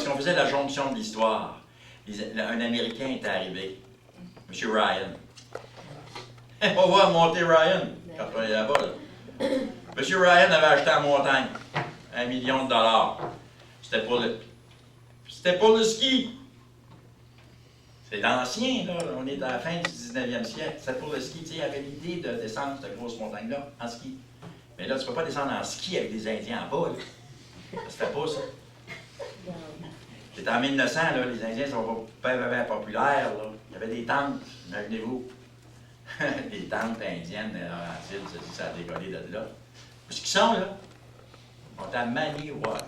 parce qu'on faisait la jonction de l'histoire. Un Américain est arrivé, M. Ryan. On va monter Ryan, quand on est là-bas. Là. M. Ryan avait acheté en montagne $1 million. C'était pour le ski. C'est l'ancien, là. On est à la fin du 19e siècle. C'était pour le ski. Tu sais, il avait l'idée de descendre cette grosse montagne-là en ski. Mais là, tu ne peux pas descendre en ski avec des Indiens en bas. Là. C'était pas ça. C'était en 1900, là, les Indiens sont pas populaires. Là. Il y avait des tentes, imaginez-vous. Des tentes indiennes, ça a décollé de là. Où est-ce qu'ils sont, là? On est à Maniwaki.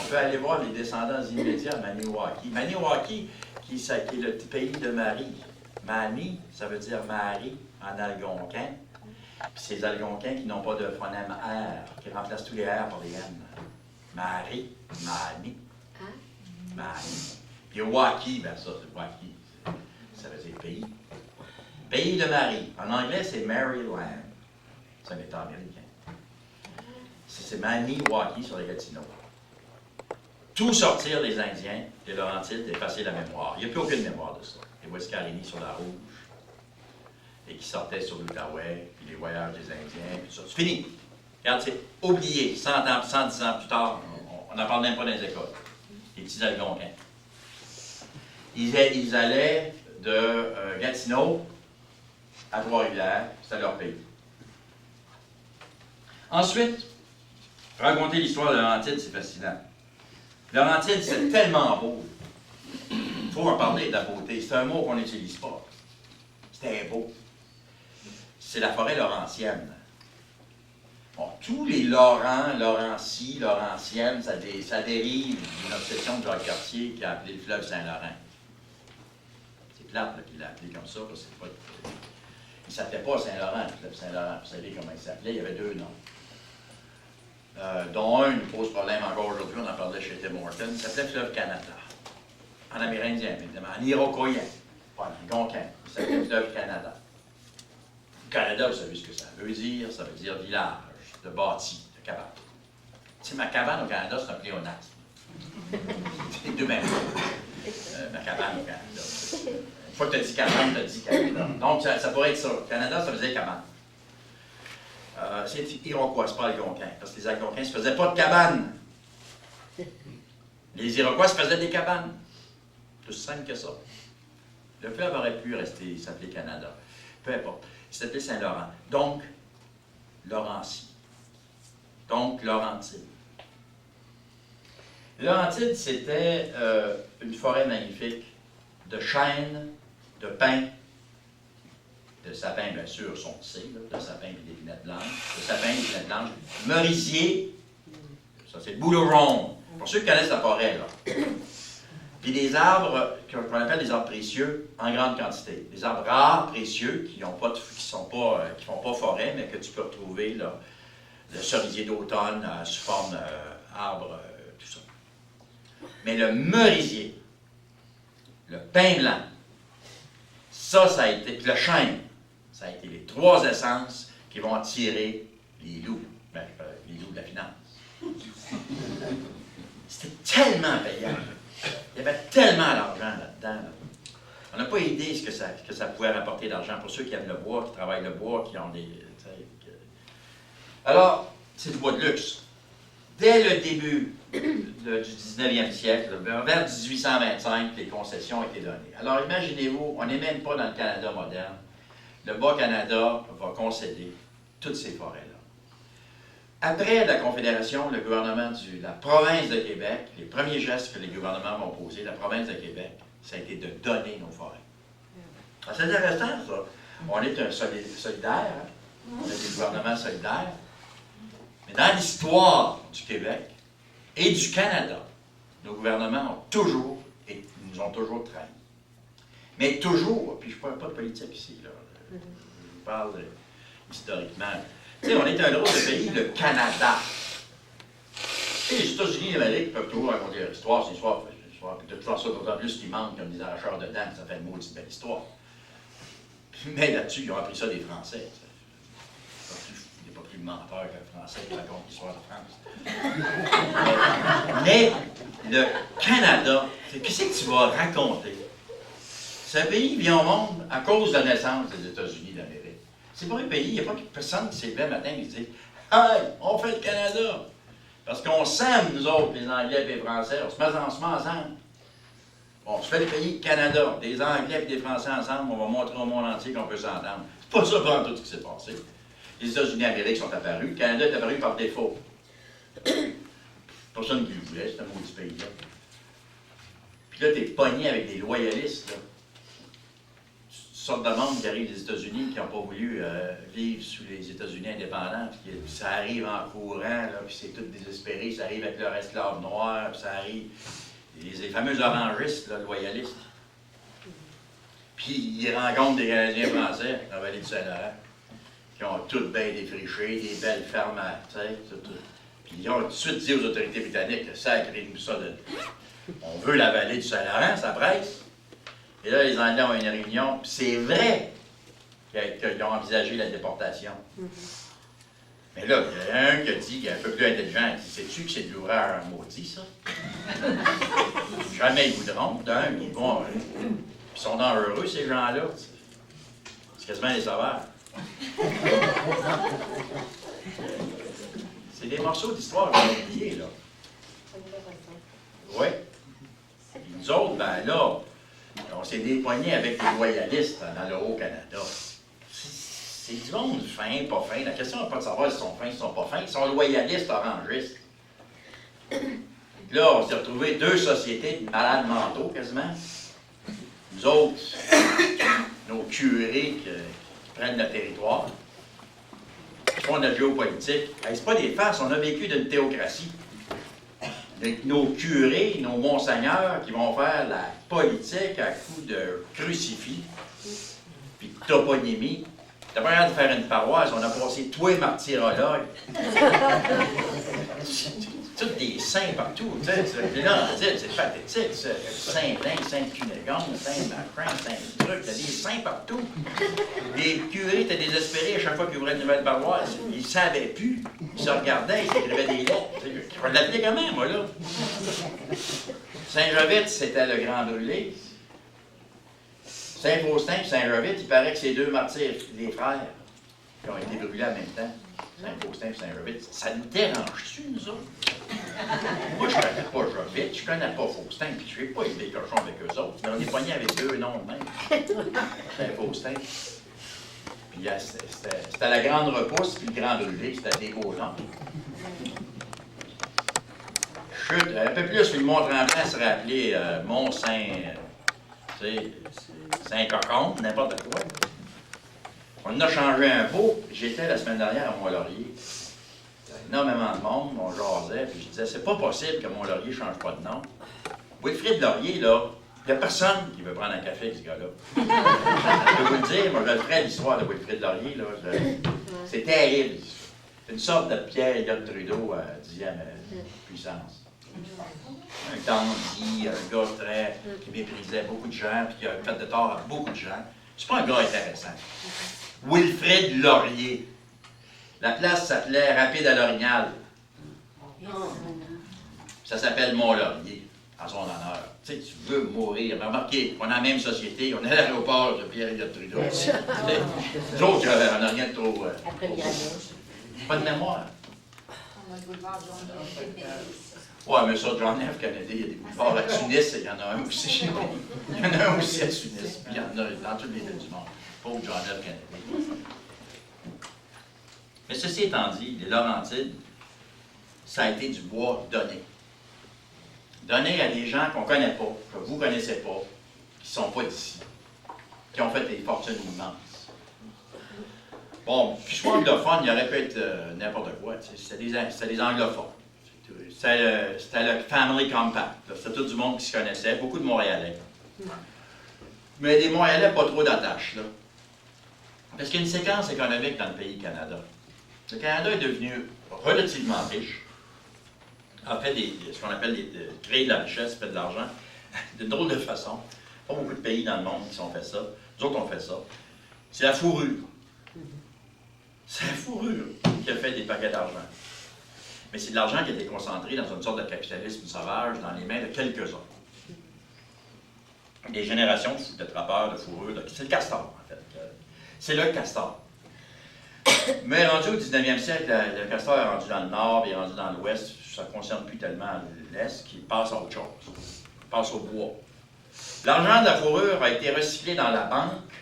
On peut aller voir les descendants immédiats à Maniwaki. Maniwaki, qui est le pays de Marie. Mani, ça veut dire Marie en algonquin. Puis ces algonquins qui n'ont pas de phonème R, qui remplacent tous les R par les N. Marie, Mani, Mani. Puis Waki, ben ça, c'est Waki. Ça veut dire pays. Pays de Marie. En anglais, c'est Maryland. C'est un État américain. C'est Maniwaki sur les Gatineaux. Tout sortir des Indiens, des Laurentides, effacer la mémoire. Il n'y a plus aucune mémoire de ça. Les Wescarini sur la Rouge, et qui sortaient sur l'Outaouais, puis les voyages des Indiens, puis tout ça. C'est fini. Regarde, c'est oublié. 100 ans, 110 ans plus tard, on n'en parle même pas dans les écoles. Les petits algonquins. Ils allaient de Gatineau à Trois-Rivières, c'était leur pays. Ensuite, raconter l'histoire de Laurentides, c'est fascinant. Laurentides, c'est tellement beau. Il faut en parler de la beauté. C'est un mot qu'on n'utilise pas. C'était beau. C'est la forêt laurentienne. Bon, tous les Laurents, Laurenties, Laurentiennes, ça dérive d'une obsession de Jacques Cartier qui a appelé le fleuve Saint-Laurent. C'est plate qu'il l'a appelé comme ça, parce que c'est pas... Il ne s'appelait pas Saint-Laurent, le fleuve Saint-Laurent. Vous savez comment il s'appelait? Il y avait 2 noms. Dont un nous pose problème encore aujourd'hui, on en parlait chez Tim Horton. Il s'appelait fleuve Canada. En amérindien, évidemment. En iroquoien, pas en algonquin. Il s'appelait fleuve Canada. Canada, vous savez ce que ça veut dire? Ça veut dire village, de bâti, de cabane. Tu sais, ma cabane au Canada, c'est un pléonasme. C'est deux mêmes. Ma cabane au Canada. Une fois que tu as dit cabane, tu as dit Canada. Donc, ça pourrait être ça. Canada, ça veut dire cabane. C'est Iroquois, c'est pas algonquin, parce que les algonquins ne se faisaient pas de cabane. Les Iroquois se faisaient des cabanes. C'est aussi simple que ça. Le fleuve aurait pu rester, s'appeler Canada. Peu importe. Il s'appelait Saint-Laurent. Donc, Laurentie. Donc, Laurentide. Laurentide, c'était une forêt magnifique de chênes, de pins, de sapins, bien sûr, sont tissés, de sapins et des lunettes blanches, de sapins et des lunettes blanches, merisier, ça c'est bouleron, pour ceux qui connaissent la forêt, là. Puis des arbres qu'on appelle des arbres précieux en grande quantité. Des arbres rares, précieux, qui font pas forêt, mais que tu peux retrouver, là, le cerisier d'automne sous forme arbre, tout ça. Mais le merisier, le pin blanc, ça a été, le chêne, ça a été les 3 essences qui vont attirer les loups, les loups de la finance. C'était tellement payant. Il y avait tellement d'argent là-dedans. Là. On n'a pas idée ce que ça pouvait rapporter d'argent pour ceux qui aiment le bois, qui travaillent le bois, qui ont des... Alors, c'est du bois de luxe. Dès le début du 19e siècle, vers 1825, les concessions ont été données. Alors, imaginez-vous, on n'est même pas dans le Canada moderne. Le Bas-Canada va concéder toutes ces forêts-là. Après la Confédération, le gouvernement de la province de Québec, les premiers gestes que les gouvernements vont poser, la province de Québec, ça a été de donner nos forêts. C'est intéressant, ça. On est un solidaire, hein? On est des gouvernements solidaires. Mais dans l'histoire du Québec et du Canada, nos gouvernements nous ont toujours trahis. Mais toujours, puis je ne parle pas de politique ici, là. Je parle historiquement. Tu sais, on est un drôle de pays, le Canada. Et les États-Unis d'Amérique peuvent toujours raconter leur histoire, c'est histoire. Puis de toute façon, d'autant plus qu'ils manquent comme des arracheurs de dents, ça fait une maudite belle histoire. Mais là-dessus, ils ont appris ça des Français. Il n'est pas plus menteur que le Français qui raconte l'histoire de France. Mais le Canada, qu'est-ce que tu vas raconter? Ce pays vient au monde à cause de la naissance des États-Unis d'Amérique. C'est pas un pays, il n'y a pas personne qui s'est levé le matin et qui dit « Hey, on fait le Canada! » Parce qu'on s'aime, nous autres, les Anglais et les Français, on se met ensemble. On se fait le pays Canada, des Anglais et des Français ensemble, on va montrer au monde entier qu'on peut s'entendre. C'est pas ça pendant tout ce qui s'est passé. Les États-Unis d'Amérique sont apparus, le Canada est apparu par défaut. Personne qui le voulait, c'est un maudit pays-là. Puis là, t'es pogné avec des loyalistes, là. Sorte de monde qui arrive des États-Unis qui n'ont pas voulu vivre sous les États-Unis indépendants, puis ça arrive en courant, là, puis c'est tout désespéré, ça arrive avec leur esclave noir, puis ça arrive. Les fameux orangistes, là, loyalistes. Puis ils rencontrent des Canadiens français dans la vallée du Saint-Laurent, qui ont toutes bien défriché, des belles fermes, tu sais, tout. Puis ils ont tout de suite dit aux autorités britanniques que sacrez-nous ça de. On veut la vallée du Saint-Laurent, ça presse. Et là, les Anglais ont une réunion, puis c'est vrai qu'ils ont envisagé la déportation. Mais là, il y en a un qui a dit, qui est un peu plus intelligent, il dit, sais-tu que c'est de l'ouvrage maudit, ça? Jamais ils voudront, d'un, ils vont. Ils sont dangereux, ces gens-là. C'est quasiment des sauveurs. C'est des morceaux d'histoire qu'on a oubliés, là. Oui. Nous autres, ben là, on s'est dépoignés avec les loyalistes dans le Haut-Canada. C'est du monde fin, pas fin. La question n'est pas de savoir s'ils sont fins, s'ils sont pas fins. Ils sont loyalistes, orangistes. Là, on s'est retrouvés deux sociétés de malades mentaux, quasiment. Nous autres, nos curés qui prennent le territoire, qui font de la géopolitique. C'est pas des farces, on a vécu d'une théocratie. Nos curés, nos monseigneurs qui vont faire la politique à coups de crucifix, puis de toponymie. T'as pas l'air de faire une paroisse, on a passé tous les martyrologues. Tous des saints partout, tu sais, c'est pathétique, ça. Saint-Blain, Saint-Cunégonde, Saint-Macrin, Saint-Truc, t'as des saints partout. Les curés étaient désespérés à chaque fois qu'ils ouvraient une nouvelle paroisse. Ils ne savaient plus, ils se regardaient, ils écrivaient des lettres. Je vais l'appeler comment, moi, là? Saint-Jovite, c'était le grand brûlé. Saint-Faustin et Saint-Jovite, il paraît que c'est deux martyrs, les frères, qui ont été brûlés en même temps. Saint-Faustin et Saint-Jovite. Ça nous dérange-tu, nous autres? Moi, je ne connais pas Jovite, je ne connais pas Faustin, puis je ne vais pas élever cochon avec eux autres. Mais on est pognés avec deux noms de même. Saint-Faustin. Puis c'était la grande repousse, puis le grand brûlé, c'était des beaux noms. Chute, un peu plus, puis le Mont-Tremblant serait appelé Mont-Saint... tu sais, Saint-Cocon, n'importe quoi. On a changé un peu. J'étais la semaine dernière à Mont-Laurier. Il y avait énormément de monde, on jasait, puis je disais, c'est pas possible que Mont-Laurier ne change pas de nom. Wilfrid Laurier, là, il n'y a personne qui veut prendre un café avec ce gars-là. Je peux vous le dire, moi, je le ferai l'histoire de Wilfrid Laurier, là. C'est terrible. C'est une sorte de Pierre Elliott Trudeau à 10e puissance. Un dandy, un gars qui méprisait beaucoup de gens, puis qui a fait de tort à beaucoup de gens. C'est pas un gars intéressant. Wilfrid Laurier. La place s'appelait Rapide à l'Orignal. Ça s'appelle Mont-Laurier, en son honneur. Tu sais, tu veux mourir. Remarquez, on a la même société, on est à l'aéroport de Pierre Elliott Trudeau. Nous autres, on n'a rien de trop. Pas de mémoire. Oui, mais ça, John F. Kennedy, il y a des boulevards à Tunis, il y en a un aussi. Il y en a un aussi à Tunis, puis il y en a dans toutes les villes du monde. Pauvre John F. Kennedy. Mais ceci étant dit, les Laurentides, ça a été du bois donné. Donné à des gens qu'on ne connaît pas, que vous ne connaissez pas, qui ne sont pas d'ici, qui ont fait des fortunes immenses. Bon, puis je suis anglophone, il aurait pu être n'importe quoi. C'était des anglophones. C'était le Family Compact. C'était tout du monde qui se connaissait, beaucoup de Montréalais. Mais des Montréalais, pas trop d'attaches. Parce qu'il y a une séquence économique dans le pays Canada. Le Canada est devenu relativement riche, a fait ce qu'on appelle créer de la richesse, fait de l'argent, d'une drôle de façon. Pas beaucoup de pays dans le monde qui ont fait ça. Nous autres, on fait ça. C'est la fourrure. C'est la fourrure. qui a fait des paquets d'argent. Mais c'est de l'argent qui a été concentré dans une sorte de capitalisme sauvage dans les mains de quelques-uns. Des générations de trappeurs, de fourrures, c'est le castor, en fait. C'est le castor. Mais rendu au 19e siècle, le castor est rendu dans le nord, il est rendu dans l'ouest, ça ne concerne plus tellement l'est, qui passe à autre chose. Il passe au bois. L'argent de la fourrure a été recyclé dans la banque,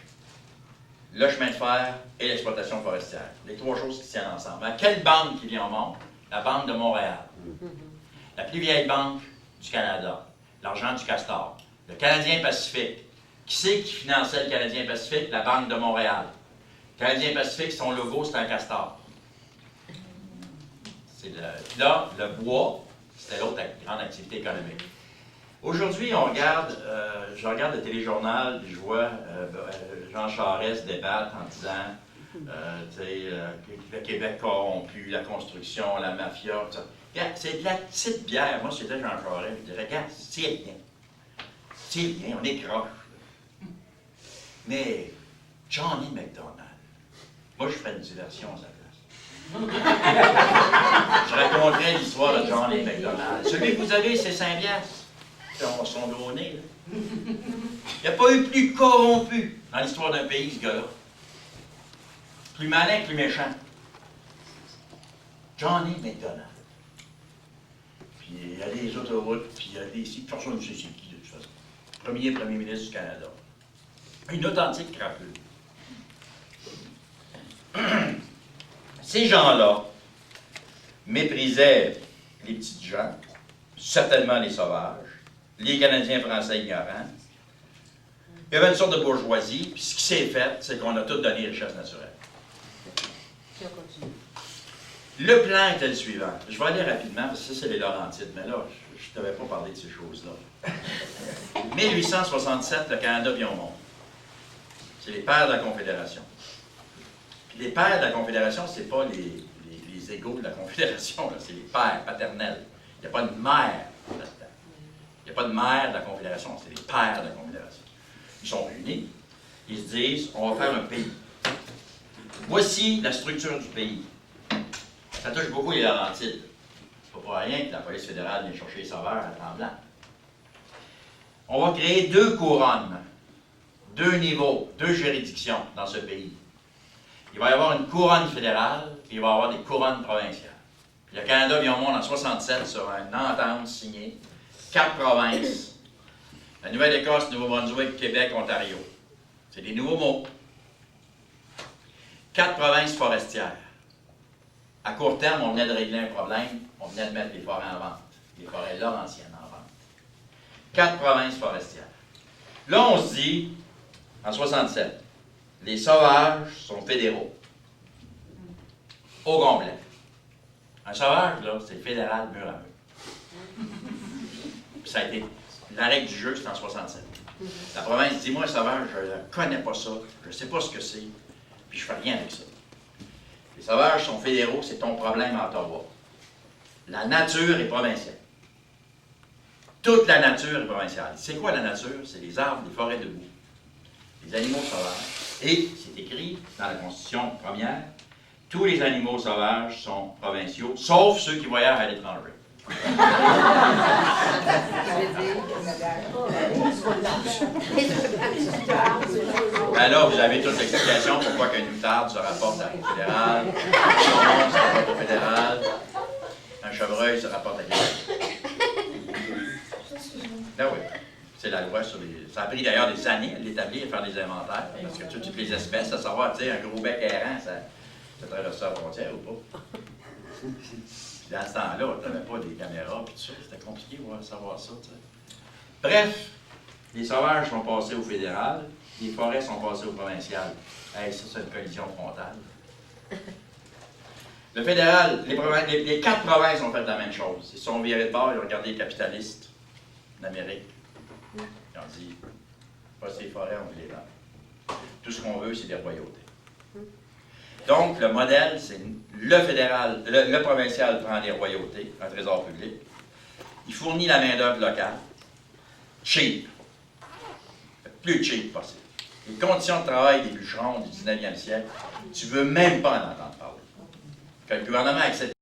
le chemin de fer et l'exploitation forestière. Les trois choses qui tiennent ensemble. À quelle banque qui vient au monde? La Banque de Montréal. La plus vieille banque du Canada. L'argent du castor. Le Canadien Pacifique. Qui c'est qui finançait le Canadien Pacifique? La Banque de Montréal. Le Canadien Pacifique, son logo, c'est un castor. Puis là, le bois, c'était l'autre grande activité économique. Aujourd'hui, on regarde, je regarde le téléjournal, puis je vois Jean Charest débattre en disant le Québec corrompu, la construction, la mafia, tout ça. Regarde, c'est de la petite bière. Moi, si j'étais Jean Charest, je dirais, regarde, c'est rien. C'est rien, on est croche. Mais Johnny McDonald, moi, je ferais une diversion à sa place. Je raconterais l'histoire de Johnny McDonald. Celui que vous avez, c'est Saint-Bias. Son gros nez. Là. Il n'y a pas eu plus corrompu dans l'histoire d'un pays, ce gars-là. Plus malin, plus méchant. Johnny McDonald. Puis il y a des autoroutes, puis il y a des sites. Personne ne sait c'est qui, de toute façon. Premier ministre du Canada. Une authentique crapule. Ces gens-là méprisaient les petites gens, certainement les sauvages, les Canadiens français ignorants. Il y avait une sorte de bourgeoisie, puis ce qui s'est fait, c'est qu'on a tout donné richesse naturelle. Le plan était le suivant. Je vais aller rapidement, parce que ça, c'est les Laurentides, mais là, je ne devais pas parler de ces choses-là. 1867, le Canada vient au monde. C'est les pères de la Confédération. Puis les pères de la Confédération, ce n'est pas les égaux de la Confédération, c'est les pères paternels. Il n'y a pas de mère là-dedans. Il n'y a pas de mère de la Confédération, c'est les pères de la Confédération. Ils sont réunis, ils se disent, on va faire un pays. Voici la structure du pays. Ça touche beaucoup les Laurentides. C'est pas rien que la police fédérale vient chercher les sauveurs à Tremblant. On va créer 2 couronnes, 2 niveaux, 2 juridictions dans ce pays. Il va y avoir une couronne fédérale, puis il va y avoir des couronnes provinciales. Puis le Canada vient au monde en 67 sur une entente signée. 4 provinces. La Nouvelle-Écosse, Nouveau-Brunswick, Québec, Ontario. C'est des nouveaux mots. 4 provinces forestières. À court terme, on venait de régler un problème. On venait de mettre les forêts en vente. Les forêts laurentiennes en vente. 4 provinces forestières. Là, on se dit, en 67, les sauvages sont fédéraux. Au complet. Un sauvage, là, c'est fédéral mur à mur. Puis ça a été, la règle du jeu, c'est en 67. La province dit, moi, le sauvage, je ne connais pas ça, je ne sais pas ce que c'est, puis je ne fais rien avec ça. Les sauvages sont fédéraux, c'est ton problème à Ottawa. La nature est provinciale. Toute la nature est provinciale. C'est quoi la nature? C'est les arbres, les forêts debout, les animaux sauvages. Et c'est écrit dans la Constitution première, tous les animaux sauvages sont provinciaux, sauf ceux qui voyagent à l'étranger. Ben là, vous avez toute l'explication pourquoi qu'une moutarde se rapporte à la Cour fédérale, un se rapporte au fédéral, un chevreuil se rapporte à Québec. Ben oui, c'est la loi sur les... Ça a pris d'ailleurs des années à l'établir, à faire des inventaires, parce que toutes les espèces, à savoir, tu sais, un gros bec errant, ça traverse la frontière ou pas. Dans ce temps-là, tu n'avais pas des caméras, puis tout ça, c'était compliqué de savoir ça, tu sais. Bref, les sauvages sont passés au fédéral, les forêts sont passées au provincial. Hey, ça, c'est une collision frontale. Le fédéral, les 4 provinces ont fait la même chose. Ils se sont virés de bord, ils ont regardé les capitalistes d'Amérique. Ils ont dit, pas ces forêts, on veut les vendre. Tout ce qu'on veut, c'est des royautés. Donc, le modèle, c'est le fédéral, le provincial prend des royautés, un trésor public. Il fournit la main-d'œuvre locale, cheap, le plus cheap possible. Les conditions de travail des bûcherons du 19e siècle, tu ne veux même pas en entendre parler. que le gouvernement accepte